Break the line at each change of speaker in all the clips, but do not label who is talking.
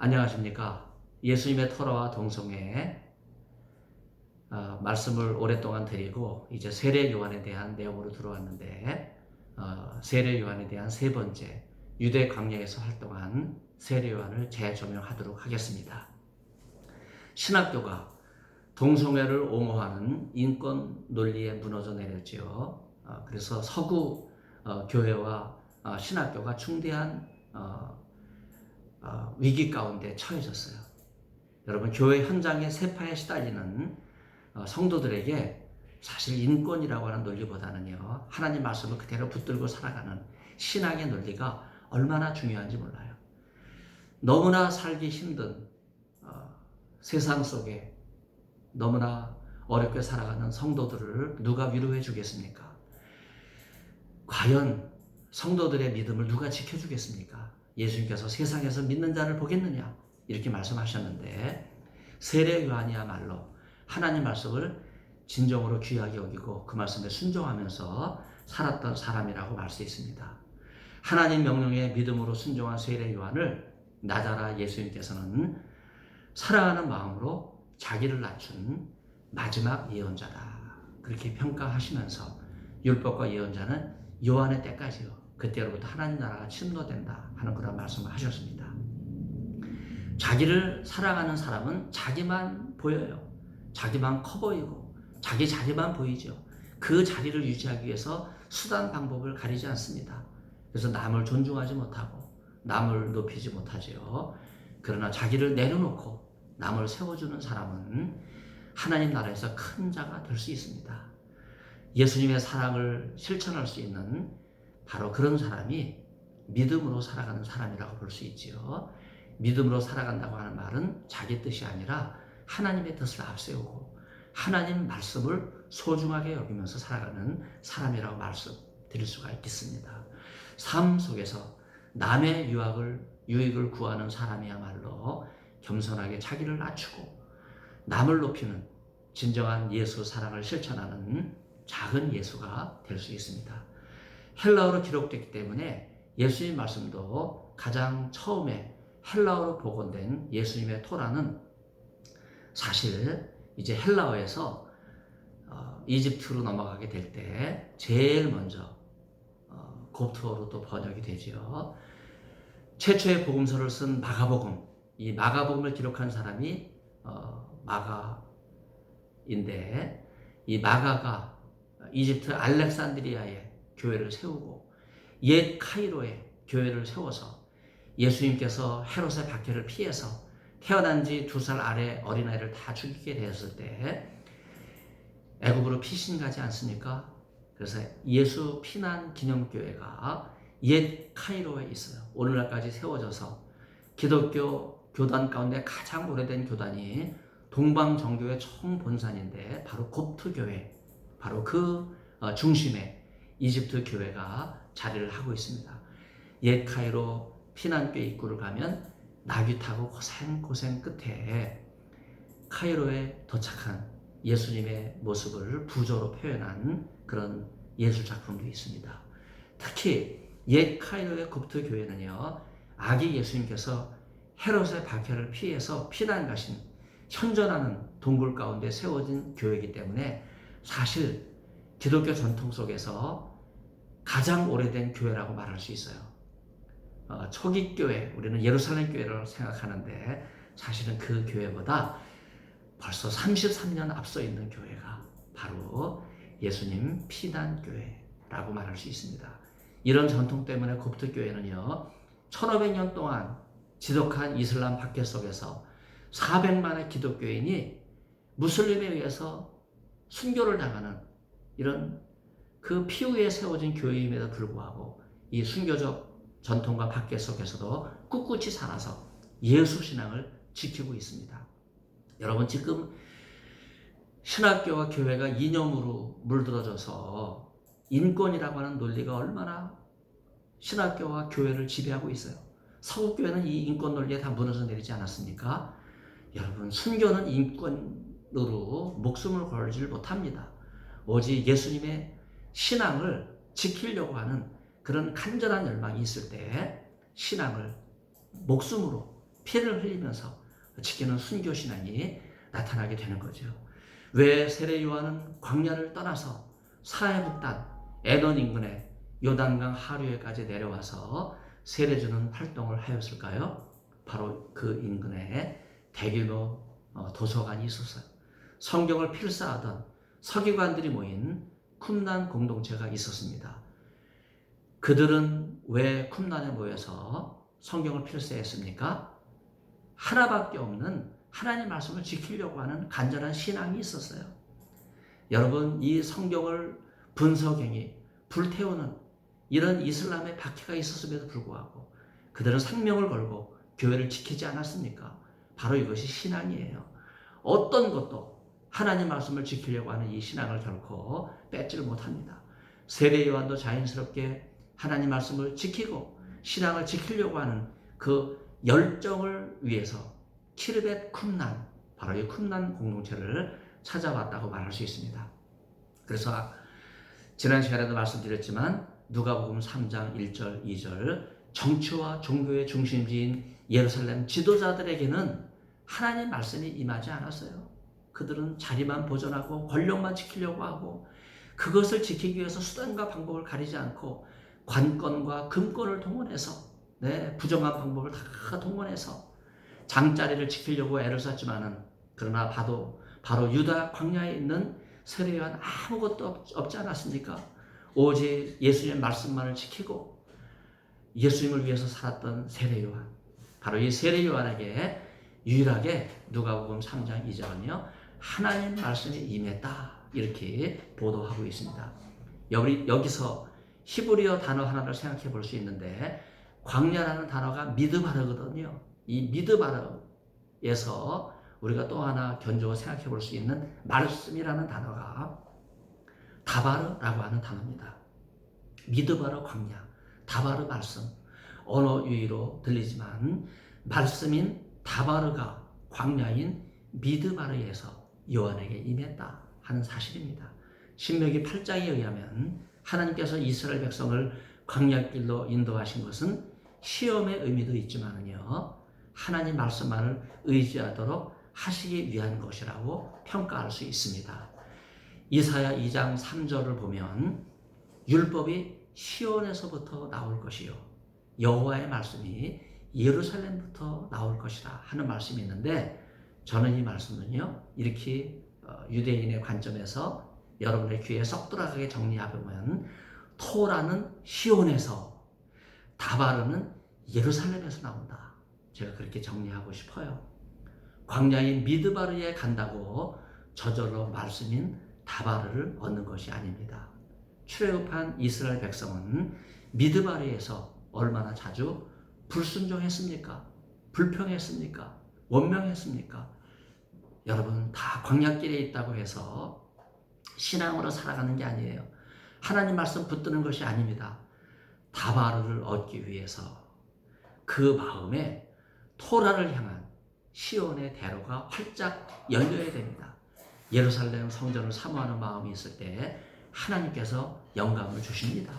안녕하십니까. 예수님의 토라와 동성애 말씀을 오랫동안 드리고 이제 세례 요한에 대한 내용으로 들어왔는데 세례 요한에 대한 세 번째 유대 광야에서 활동한 세례 요한을 재조명하도록 하겠습니다. 신학교가 동성애를 옹호하는 인권 논리에 무너져 내렸지요. 그래서 서구 교회와 신학교가 중대한 위기 가운데 처해졌어요. 여러분, 교회 현장의 세파에 시달리는 성도들에게 사실 인권이라고 하는 논리보다는요, 하나님 말씀을 그대로 붙들고 살아가는 신앙의 논리가 얼마나 중요한지 몰라요. 너무나 살기 힘든 세상 속에 너무나 어렵게 살아가는 성도들을 누가 위로해 주겠습니까? 과연 성도들의 믿음을 누가 지켜주겠습니까? 예수님께서 세상에서 믿는 자를 보겠느냐 이렇게 말씀하셨는데, 세례 요한이야말로 하나님 말씀을 진정으로 귀하게 여기고 그 말씀에 순종하면서 살았던 사람이라고 말 수 있습니다. 하나님 명령에 믿음으로 순종한 세례 요한을 나자라 예수님께서는 사랑하는 마음으로 자기를 낮춘 마지막 예언자다 그렇게 평가하시면서 율법과 예언자는 요한의 때까지요, 그때로부터 하나님 나라가 침노된다 하는 그런 말씀을 하셨습니다. 자기를 사랑하는 사람은 자기만 보여요. 자기만 커 보이고 자기 자리만 보이죠. 그 자리를 유지하기 위해서 수단 방법을 가리지 않습니다. 그래서 남을 존중하지 못하고 남을 높이지 못하지요. 그러나 자기를 내려놓고 남을 세워주는 사람은 하나님 나라에서 큰 자가 될 수 있습니다. 예수님의 사랑을 실천할 수 있는 바로 그런 사람이 믿음으로 살아가는 사람이라고 볼 수 있지요. 믿음으로 살아간다고 하는 말은 자기 뜻이 아니라 하나님의 뜻을 앞세우고 하나님 말씀을 소중하게 여기면서 살아가는 사람이라고 말씀드릴 수가 있겠습니다. 삶 속에서 남의 유익을 구하는 사람이야말로 겸손하게 자기를 낮추고 남을 높이는 진정한 예수 사랑을 실천하는 작은 예수가 될 수 있습니다. 헬라어로 기록됐기 때문에 예수님 말씀도 가장 처음에 헬라어로 복원된 예수님의 토라는 사실 이제 헬라어에서 이집트로 넘어가게 될 때 제일 먼저 곱트어로 또 번역이 되죠. 최초의 복음서를 쓴 마가복음, 이 마가복음을 기록한 사람이 마가인데, 이 마가가 이집트 알렉산드리아에 교회를 세우고 옛 카이로에 교회를 세워서 예수님께서 헤롯의 박해를 피해서 태어난 지 2살 아래 어린아이를 다 죽이게 되었을 때 애굽으로 피신 가지 않습니까? 그래서 예수 피난 기념교회가 옛 카이로에 있어요. 오늘날까지 세워져서 기독교 교단 가운데 가장 오래된 교단이 동방정교회 총본산인데 바로 곱트교회, 바로 그 중심에 이집트 교회가 자리를 하고 있습니다. 옛 카이로 피난교회 입구를 가면 나귀 타고 고생 끝에 카이로에 도착한 예수님의 모습을 부조로 표현한 그런 예술 작품도 있습니다. 특히 옛 카이로의 곱트 교회는요, 아기 예수님께서 헤롯의 박해를 피해서 피난 가신 현존하는 동굴 가운데 세워진 교회이기 때문에 사실 기독교 전통 속에서 가장 오래된 교회라고 말할 수 있어요. 초기 교회, 우리는 예루살렘 교회를 생각하는데 사실은 그 교회보다 벌써 33년 앞서 있는 교회가 바로 예수님 피난 교회라고 말할 수 있습니다. 이런 전통 때문에 곱트 교회는요, 1500년 동안 지독한 이슬람 박해 속에서 400만의 기독교인이 무슬림에 의해서 순교를 당하는 이런 그 피후에 세워진 교회임에도 불구하고 이 순교적 전통과 박해 속에서도 꿋꿋이 살아서 예수 신앙을 지키고 있습니다. 여러분, 지금 신학교와 교회가 이념으로 물들어져서 인권이라고 하는 논리가 얼마나 신학교와 교회를 지배하고 있어요. 서구교회는 이 인권 논리에 다 무너져 내리지 않았습니까? 여러분, 순교는 인권으로 목숨을 걸지를 못합니다. 오직 예수님의 신앙을 지키려고 하는 그런 간절한 열망이 있을 때 신앙을 목숨으로 피를 흘리면서 지키는 순교 신앙이 나타나게 되는 거죠. 왜 세례 요한은 광야를 떠나서 사해북단 에던 인근의 요단강 하류에까지 내려와서 세례 주는 활동을 하였을까요? 바로 그 인근에 대규모 도서관이 있었어요. 성경을 필사하던 서기관들이 모인 쿰난 공동체가 있었습니다. 그들은 왜 쿰난에 모여서 성경을 필사했습니까? 하나밖에 없는 하나님 말씀을 지키려고 하는 간절한 신앙이 있었어요. 여러분, 이 성경을 분석행위, 불태우는 이런 이슬람의 박해가 있었음에도 불구하고 그들은 생명을 걸고 교회를 지키지 않았습니까? 바로 이것이 신앙이에요. 어떤 것도 하나님 말씀을 지키려고 하는 이 신앙을 결코 뺏지를 못합니다. 세례 요한도 자연스럽게 하나님 말씀을 지키고 신앙을 지키려고 하는 그 열정을 위해서 키르벳 쿰난, 바로 이 쿰난 공동체를 찾아왔다고 말할 수 있습니다. 그래서 지난 시간에도 말씀드렸지만 누가복음 3장 1절 2절 정치와 종교의 중심지인 예루살렘 지도자들에게는 하나님 말씀이 임하지 않았어요. 그들은 자리만 보존하고 권력만 지키려고 하고 그것을 지키기 위해서 수단과 방법을 가리지 않고 관건과 금권을 동원해서 부정한 방법을 다 동원해서 장자리를 지키려고 애를 썼지만은 그러나 바로 유다 광야에 있는 세례 요한 아무것도 없지 않았습니까? 오직 예수님의 말씀만을 지키고 예수님을 위해서 살았던 세례 요한, 바로 이 세례 요한에게 유일하게 누가복음 3장 2절은요 하나님 말씀이 임했다 이렇게 보도하고 있습니다. 여기서 히브리어 단어 하나를 생각해 볼 수 있는데 광야라는 단어가 미드바르거든요. 이 미드바르에서 우리가 또 하나 견주어 생각해 볼 수 있는 말씀이라는 단어가 다바르라고 하는 단어입니다. 미드바르 광야, 다바르 말씀, 언어 유의로 들리지만 말씀인 다바르가 광야인 미드바르에서 요한에게 임했다 하는 사실입니다. 신명기 8장에 의하면 하나님께서 이스라엘 백성을 광야길로 인도하신 것은 시험의 의미도 있지만요 하나님 말씀만을 의지하도록 하시기 위한 것이라고 평가할 수 있습니다. 이사야 2장 3절을 보면 율법이 시온에서부터 나올 것이요 여호와의 말씀이 예루살렘부터 나올 것이라 하는 말씀이 있는데 저는 이 말씀은요 이렇게 유대인의 관점에서 여러분의 귀에 쏙 들어가게 정리해보면 토라는 시온에서 다바르는 예루살렘에서 나온다. 제가 그렇게 정리하고 싶어요. 광야인 미드바르에 간다고 저절로 말씀인 다바르를 얻는 것이 아닙니다. 출애굽한 이스라엘 백성은 미드바르에서 얼마나 자주 불순종했습니까? 불평했습니까? 원명했습니까? 여러분 다 광야길에 있다고 해서 신앙으로 살아가는 게 아니에요. 하나님 말씀 붙드는 것이 아닙니다. 다바르를 얻기 위해서 그 마음에 토라를 향한 시온의 대로가 활짝 열려야 됩니다. 예루살렘 성전을 사모하는 마음이 있을 때 하나님께서 영감을 주십니다.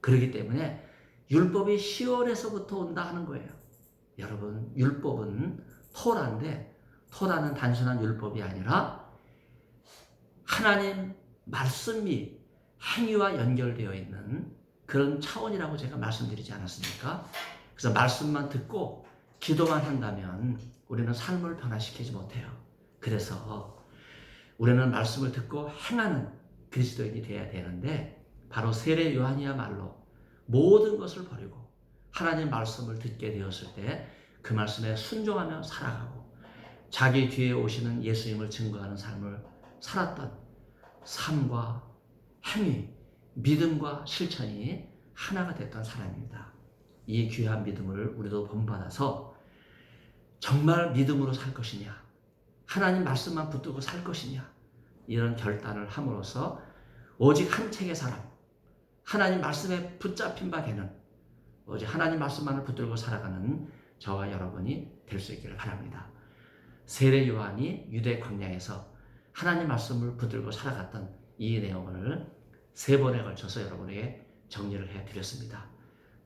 그렇기 때문에 율법이 시온에서부터 온다 하는 거예요. 여러분 율법은 토라인데 토라는 단순한 율법이 아니라 하나님 말씀이 행위와 연결되어 있는 그런 차원이라고 제가 말씀드리지 않았습니까? 그래서 말씀만 듣고 기도만 한다면 우리는 삶을 변화시키지 못해요. 그래서 우리는 말씀을 듣고 행하는 그리스도인이 되어야 되는데 바로 세례 요한이야말로 모든 것을 버리고 하나님 말씀을 듣게 되었을 때 그 말씀에 순종하며 살아가고 자기 뒤에 오시는 예수님을 증거하는 삶을 살았던 삶과 행위, 믿음과 실천이 하나가 됐던 사람입니다. 이 귀한 믿음을 우리도 본받아서 정말 믿음으로 살 것이냐, 하나님 말씀만 붙들고 살 것이냐 이런 결단을 함으로써 오직 한 책의 사람, 하나님 말씀에 붙잡힌 바 되는 오직 하나님 말씀만을 붙들고 살아가는 저와 여러분이 될 수 있기를 바랍니다. 세례 요한이 유대 광야에서 하나님 말씀을 붙들고 살아갔던 이 내용을 3번에 걸쳐서 여러분에게 정리를 해드렸습니다.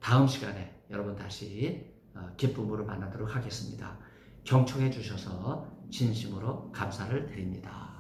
다음 시간에 여러분 다시 기쁨으로 만나도록 하겠습니다. 경청해 주셔서 진심으로 감사를 드립니다.